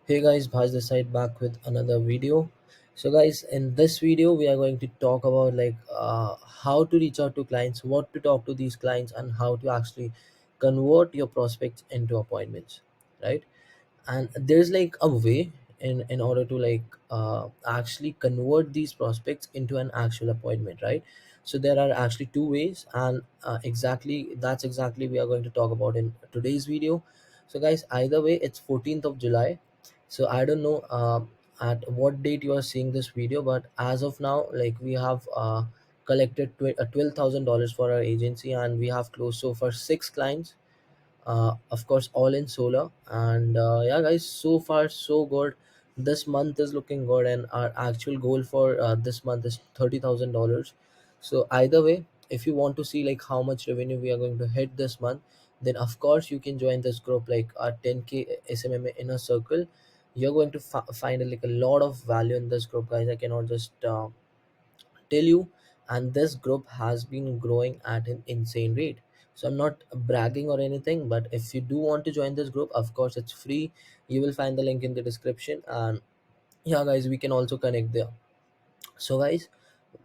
Hey guys, Bhaj this side back with another video. So guys, in this video we are going to talk about how to reach out to clients, what to talk to these clients, and how to actually convert your prospects into appointments, right? And there's like a way in order to actually convert these prospects into an actual appointment, right? So there are actually two ways, and exactly we are going to talk about in today's video. So guys, either way, it's 14th of July. So I don't know at what date you are seeing this video, but as of now, like we have collected $12,000 for our agency, and we have closed so far six clients, of course all in solar. And yeah guys, so far so good. This month is looking good, and our actual goal for this month is $30,000. So either way, if you want to see like how much revenue we are going to hit this month, then of course you can join this group, like our 10k SMMA inner circle. You're going to find like a lot of value in this group, guys. I cannot just tell you. And this group has been growing at an insane rate. So I'm not bragging or anything, but if you do want to join this group, of course it's free. You will find the link in the description, and yeah guys, we can also connect there. So guys,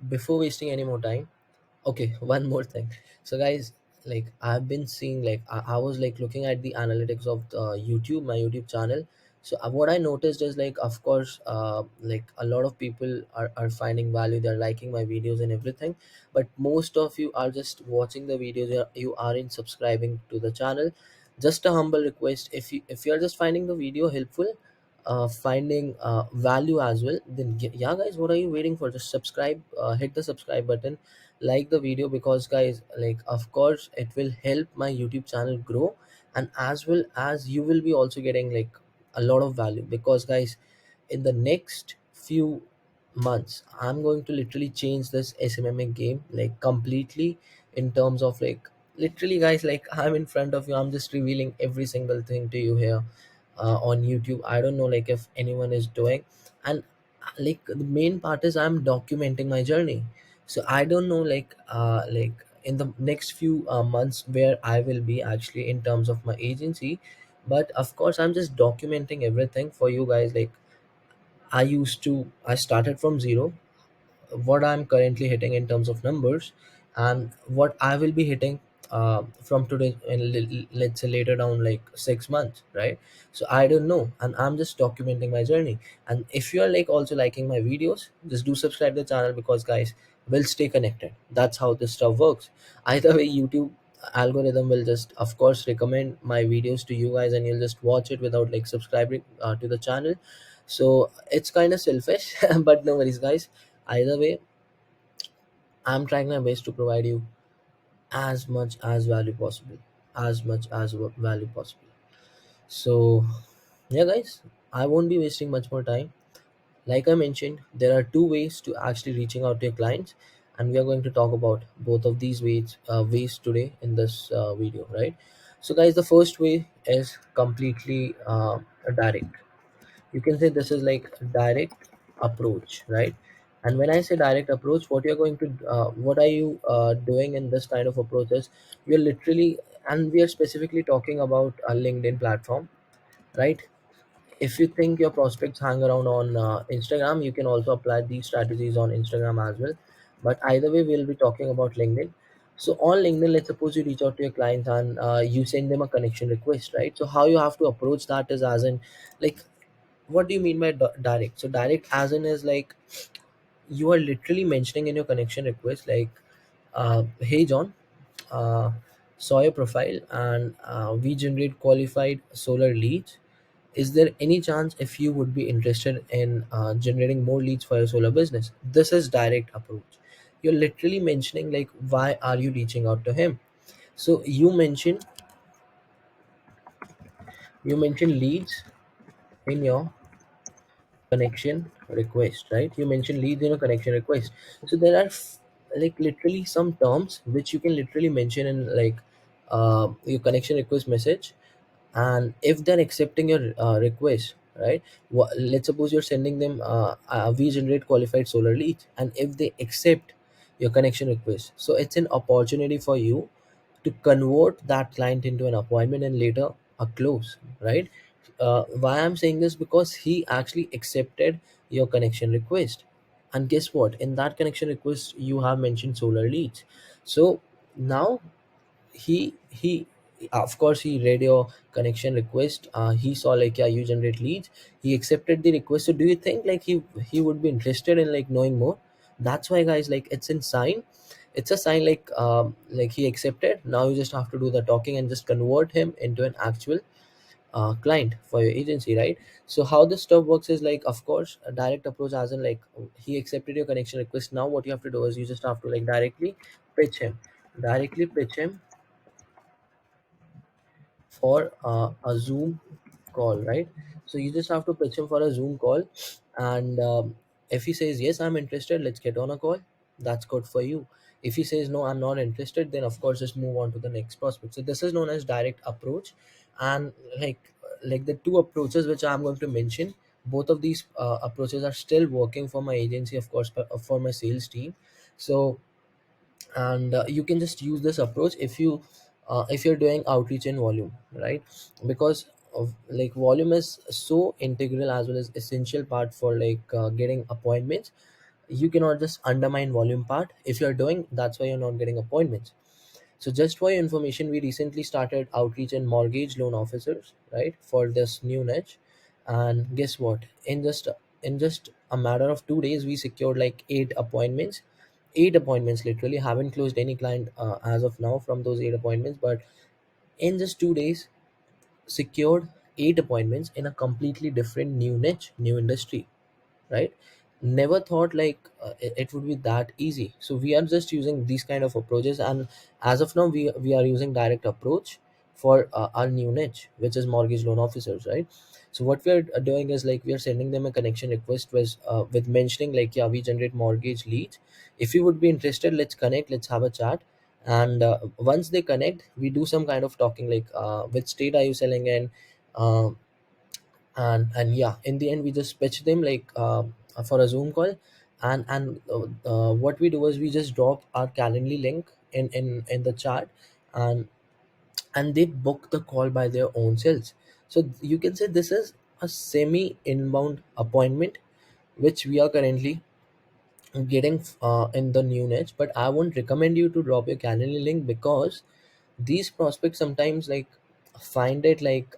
before wasting any more time, okay, one more thing. So guys, like I've been seeing, like I was like looking at the analytics of the YouTube, my YouTube channel. So what I noticed is, like, of course, like a lot of people are finding value, they're liking my videos and everything, but most of you are just watching the videos, you aren't subscribing to the channel. Just a humble request, if you're just finding the video helpful, finding value as well, then yeah guys, what are you waiting for? Just subscribe, hit the subscribe button, like the video, because guys, like of course it will help my YouTube channel grow, and as well as you will be also getting like a lot of value, because guys, in the next few months I'm going to literally change this SMMA game like completely, in terms of like, literally guys, like I'm in front of you, I'm just revealing every single thing to you here on YouTube. I don't know like if anyone is doing. And like the main part is I'm documenting my journey. So I don't know like in the next few months where I will be actually in terms of my agency, but of course I'm just documenting everything for you guys. Like I started from zero, what I'm currently hitting in terms of numbers, and what I will be hitting from today and let's say later down like 6 months, right? So I don't know, and I'm just documenting my journey. And if you are like also liking my videos, just do subscribe to the channel, because guys, we'll stay connected. That's how this stuff works. Either way, YouTube algorithm will just of course recommend my videos to you guys, and you'll just watch it without like subscribing to the channel. So it's kind of selfish but no worries guys. Either way, I'm trying my best to provide you as much as value possible, as much as value possible. So yeah guys, I won't be wasting much more time. Like I mentioned, there are two ways to actually reaching out to your clients, and we are going to talk about both of these ways today in this video, right? So guys, the first way is completely direct. You can say this is like direct approach, right? And when I say direct approach, what you're going to what are you doing in this kind of approach is, you're literally, and we are specifically talking about a LinkedIn platform, right? If you think your prospects hang around on Instagram, you can also apply these strategies on Instagram as well, but either way we'll be talking about LinkedIn. So on LinkedIn, let's suppose you reach out to your clients, and you send them a connection request, right? So how you have to approach that is, as in, like, what do you mean by direct? So direct as in is like, you are literally mentioning in your connection request, like, hey John, uh, saw your profile, and we generate qualified solar leads. Is there any chance if you would be interested in generating more leads for your solar business? This is direct approach. You're literally mentioning like, why are you reaching out to him? So you mention leads in your connection request, right? You mentioned leads in a connection request. So there are like literally some terms which you can literally mention in like your connection request message. And if they're accepting your request, right? Let's suppose you're sending them we generate qualified solar leads, and if they accept your connection request, so it's an opportunity for you to convert that client into an appointment and later a close, right? Why I'm saying this, because he actually accepted your connection request. And guess what, in that connection request you have mentioned solar leads. So now he of course he read your connection request. He saw like, yeah, you generate leads. He accepted the request. So do you think like he would be interested in like knowing more? That's why, guys, like it's a sign like he accepted. Now you just have to do the talking and just convert him into an actual client for your agency, right? So how this stuff works is like, of course, a direct approach, as in like he accepted your connection request. Now what you have to do is you just have to like directly pitch him for a Zoom call, right? So you just have to pitch him for a Zoom call, and if he says yes, I'm interested, let's get on a call. That's good for you. If he says no, I'm not interested, then of course just move on to the next prospect. So this is known as direct approach, and like the two approaches which I'm going to mention, both of these approaches are still working for my agency, of course, for my sales team. So and you can just use this approach if you're doing outreach in volume, right? Because of like volume is so integral as well as essential part for like getting appointments. You cannot just undermine volume part if you're doing. That's why you're not getting appointments. So just for your information, we recently started outreach in mortgage loan officers, right, for this new niche. And guess what? In just a matter of 2 days, we secured like 8 appointments. 8 appointments, literally. Haven't closed any client as of now from those 8 appointments, but in just 2 days, secured 8 appointments in a completely different new niche, new industry, right? Never thought like it would be that easy. So we are just using these kind of approaches, and as of now we are using direct approach for our new niche, which is mortgage loan officers, right? So what we are doing is like we are sending them a connection request with mentioning like, yeah, we generate mortgage leads. If you would be interested, let's connect, let's have a chat. And once they connect, we do some kind of talking like, which state are you selling in? uh, and yeah, in the end we just pitch them like for a Zoom call. And what we do is we just drop our Calendly link in the chat, and they book the call by their own selves. So you can say this is a semi inbound appointment which we are currently getting in the new niche. But I won't recommend you to drop your Calendly link, because these prospects sometimes like find it like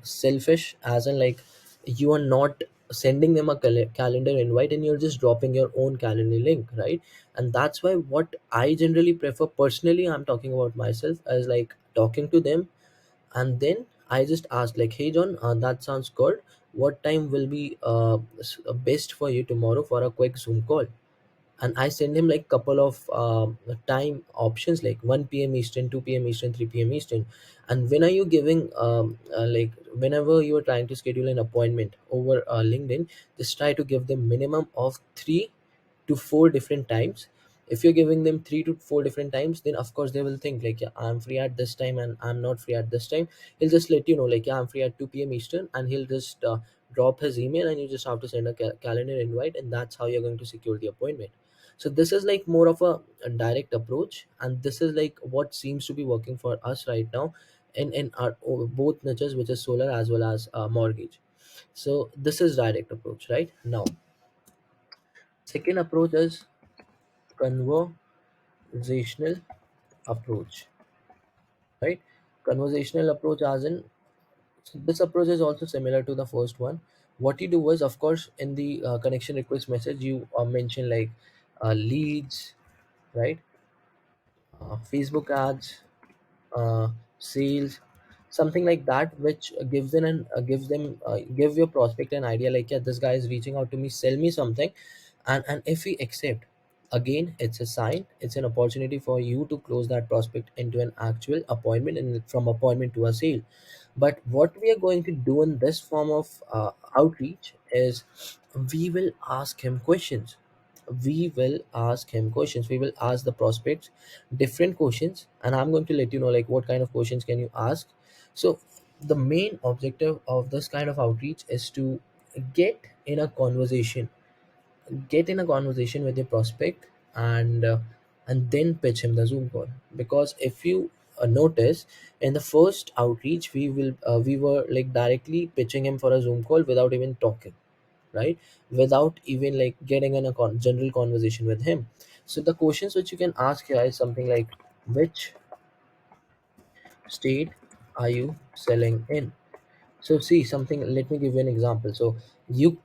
selfish, as in like you are not sending them a calendar invite and you're just dropping your own Calendly link, right? And that's why what I generally prefer, personally, I'm talking about myself, as like talking to them. And then I just ask like, hey John, that sounds good. What time will be best for you tomorrow for a quick Zoom call? And I send him like couple of time options like 1 p.m. Eastern, 2 p.m. Eastern, 3 p.m. Eastern. And when are you giving like whenever you are trying to schedule an appointment over LinkedIn, just try to give them minimum of 3 to 4 different times. If you're giving them 3 to 4 different times, then of course they will think like, yeah, I'm free at this time and I'm not free at this time. He'll just let you know like, yeah, I'm free at 2 p.m. Eastern, and he'll just drop his email, and you just have to send a calendar invite, and that's how you're going to secure the appointment. So this is like more of a direct approach, and this is like what seems to be working for us right now in our both niches, which is solar as well as mortgage. So this is direct approach, right? Now second approach is conversational approach, right? Conversational approach, as in, so this approach is also similar to the first one. What you do is, of course, in the connection request message, you mention like leads, right? Facebook ads, sales, something like that, which gives them give your prospect an idea like, yeah, this guy is reaching out to me, sell me something. And if we accept, again, it's a sign, it's an opportunity for you to close that prospect into an actual appointment, and from appointment to a sale. But what we are going to do in this form of outreach is we will ask him questions. We will ask the prospects different questions, and I'm going to let you know like what kind of questions can you ask. So the main objective of this kind of outreach is to get in a conversation get in a conversation with your prospect, and then pitch him the Zoom call. Because if you notice, in the first outreach we were like directly pitching him for a Zoom call without even talking, right? Without even like getting in a general conversation with him. So the questions which you can ask here is something like, which state are you selling in? So see something, let me give you an example. So you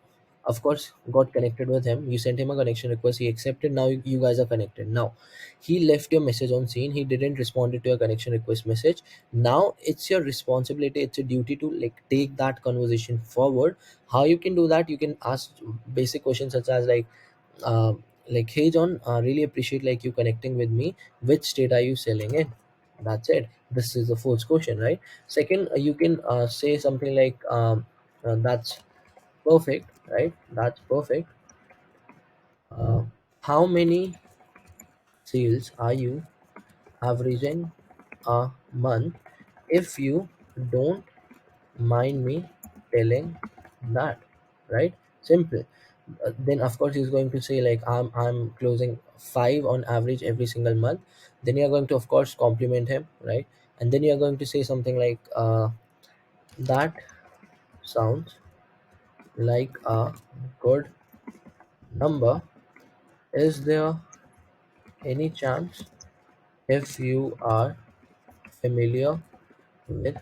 of course got connected with him, you sent him a connection request, he accepted, now you guys are connected. Now he left your message on scene, he didn't respond to your connection request message. Now it's your responsibility, it's a duty to like take that conversation forward. How you can do that? You can ask basic questions such as uh, like, hey John, really appreciate like you connecting with me, which state are you selling in? That's it. This is the first question, right? Second, you can say something like, that's perfect, right? That's perfect. uh, how many sales are you averaging a month, if you don't mind me telling that? Right? Simple. Then of course he's going to say like, I'm closing five on average every single month. Then you're going to of course compliment him, right? And then you're going to say something like, that sounds like a good number. Is there any chance, if you are familiar with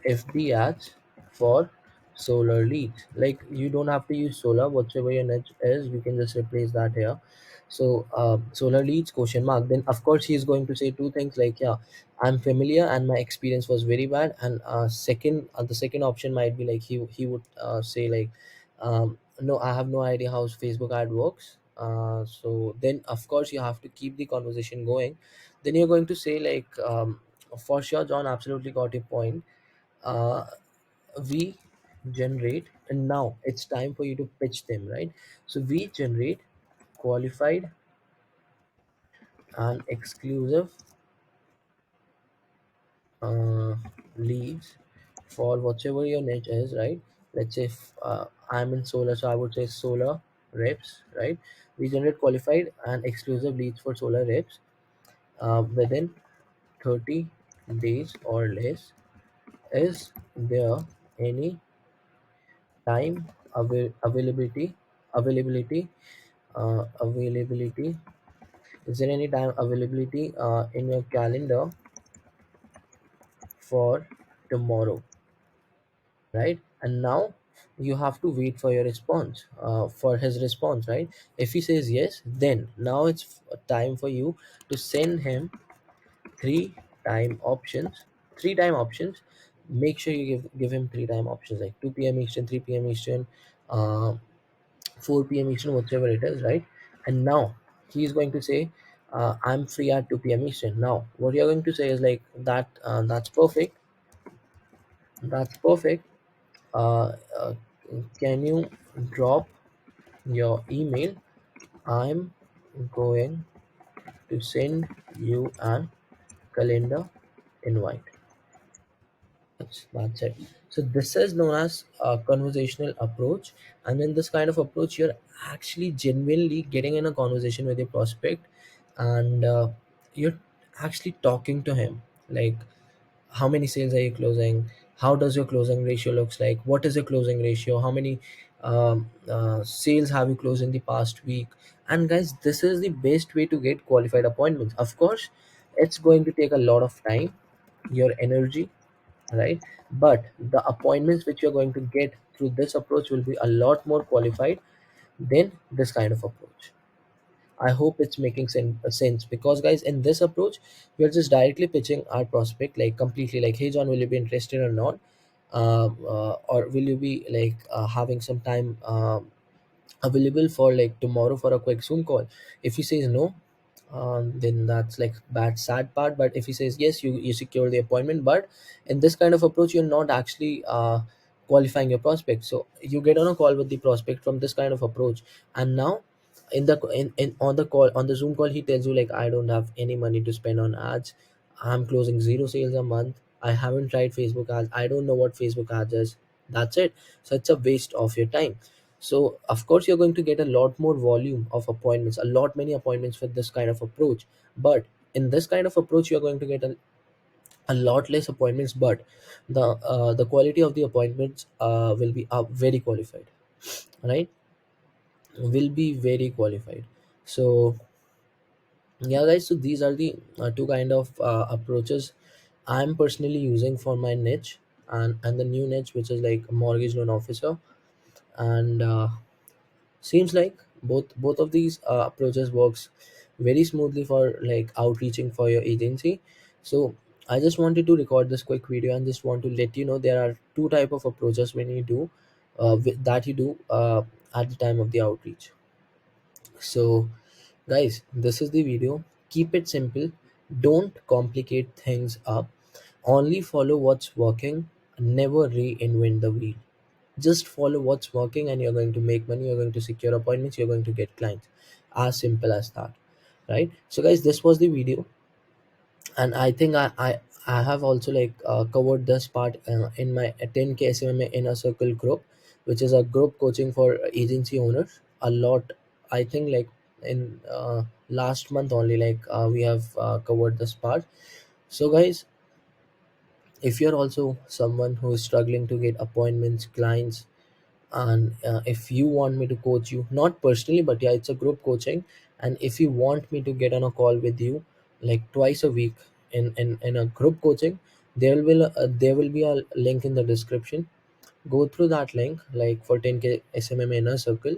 FB ads for solar leads? Like you don't have to use solar, whatever your niche is, we can just replace that here. So solar leads question mark. Then of course he's going to say two things like, yeah, I'm familiar and my experience was very bad. And second, the second option might be like, he would say like, no, I have no idea how Facebook ad works. So then of course you have to keep the conversation going. Then you're going to say like, for sure John, absolutely got your point. uh, we generate, and now it's time for you to pitch them, right? So we generate qualified and exclusive uh, leads for whatever your niche is, right? Let's say if, I'm in solar, so I would say solar reps, right? We generate qualified and exclusive leads for solar reps within 30 days or less. Is there any time availability availability is there any time availability in your calendar for tomorrow, right? And now you have to wait for your response, for his response, right? If he says yes, then now it's time for you to send him three three time options. Make sure you give him three time options like 2 p.m. Eastern, 3 p.m. Eastern, uh, 4 p.m. Eastern, whatever it is, right? And now he's going to say, I'm free at 2 p.m. Eastern. Now what you're going to say is like, that's perfect, that's perfect. uh, uh, can you drop your email? I'm going to send you an calendar invite. That's it. So this is known as a conversational approach, and in this kind of approach, you're actually genuinely getting in a conversation with your prospect, and you're actually talking to him like, how many sales are you closing? How does your closing ratio looks like? What is your closing ratio? How many sales have you closed in the past week? And guys, this is the best way to get qualified appointments. Of course, it's going to take a lot of time, your energy, right? But the appointments which you're going to get through this approach will be a lot more qualified than this kind of approach. I hope it's making sense, because guys, in this approach we're just directly pitching our prospect like completely like, hey John, will you be interested or not? Or will you be like having some time available for like tomorrow for a quick Zoom call? If he says no, then that's like bad sad part. But if he says yes, you secure the appointment. But in this kind of approach, you're not actually qualifying your prospect. So you get on a call with the prospect from this kind of approach, and now in on the call, on the Zoom call, he tells you like, I don't have any money to spend on ads, I'm closing zero sales a month, I haven't tried Facebook ads, I don't know what Facebook ads is. That's it. So it's a waste of your time. So of course you're going to get a lot more volume of appointments, a lot many appointments with this kind of approach. But in this kind of approach, you're going to get a lot less appointments, but the quality of the appointments will be very qualified, right? Will be very qualified. So yeah guys, so these are the two kind of approaches I'm personally using for my niche, and the new niche, which is like a mortgage loan officer. And seems like both of these approaches works very smoothly for like outreaching for your agency. So I just wanted to record this quick video and just want to let you know there are two type of approaches when you do that you do at the time of the outreach. So guys, this is the video. Keep it simple, don't complicate things up, only follow what's working, never reinvent the wheel. Just follow what's working and you're going to make money, you're going to secure appointments, you're going to get clients. As simple as that, right? So guys, this was the video, and I think I have also like covered this part in my 10K SMMA inner circle group, which is a group coaching for agency owners a lot. I think like in last month only, like we have covered this part. So guys, if you're also someone who is struggling to get appointments, clients, and if you want me to coach you, not personally, but yeah, it's a group coaching, and if you want me to get on a call with you like twice a week in a group coaching, there will be a link in the description. Go through that link, like for 10K SMM inner circle,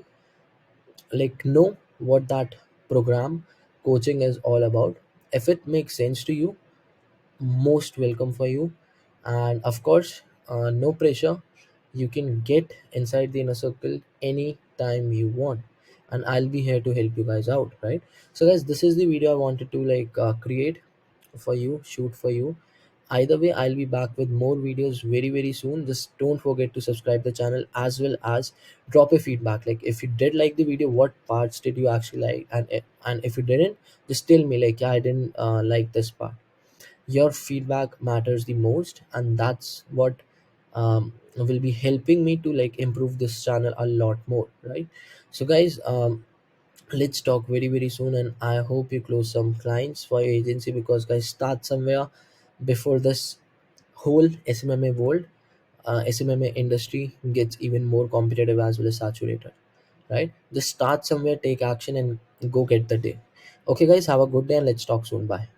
like know what that program coaching is all about. If it makes sense to you, most welcome for you. And of course, no pressure, you can get inside the inner circle anytime you want, and I'll be here to help you guys out, right? So guys, this is the video I wanted to like create for you, shoot for you. Either way, I'll be back with more videos very very soon. Just don't forget to subscribe the channel, as well as drop a feedback, like if you did like the video, what parts did you actually like, and if you didn't, just tell me like, yeah, I didn't like this part. Your feedback matters the most, and that's what will be helping me to like improve this channel a lot more, right? So guys, let's talk very very soon, and I hope you close some clients for your agency, because guys, start somewhere before this whole SMMA world, SMMA industry gets even more competitive as well as saturated, right? Just start somewhere, take action, and go get the day. Okay guys, have a good day, and let's talk soon. Bye.